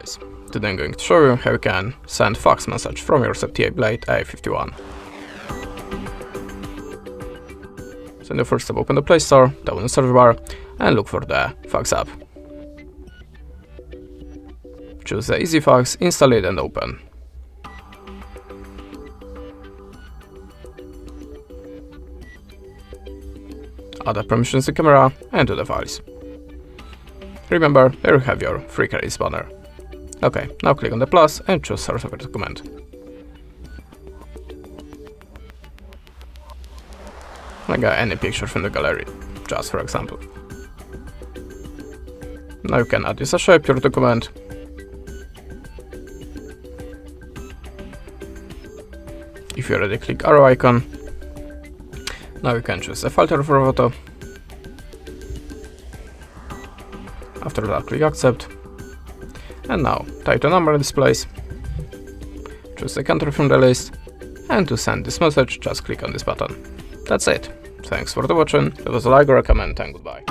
guys, today I'm going to show you how you can send fax message from your ZTE Blade A51. So in the first step, open the Play Store, down in the search bar, and look for the fax app. Choose the Easy Fax, install it and open. Add the permissions to camera and to the files. Remember, there you have your free credits banner. Okay, now click on the plus and choose source of your document. Like any picture from the gallery, just for example. Now you can add this a shape to your document. If you already click arrow icon, now you can choose a filter for photo. After that, click accept. And now type the number in this place, choose the country from the list, and to send this message, just click on this button. That's it. Thanks for watching. Leave us a like or a comment, and goodbye.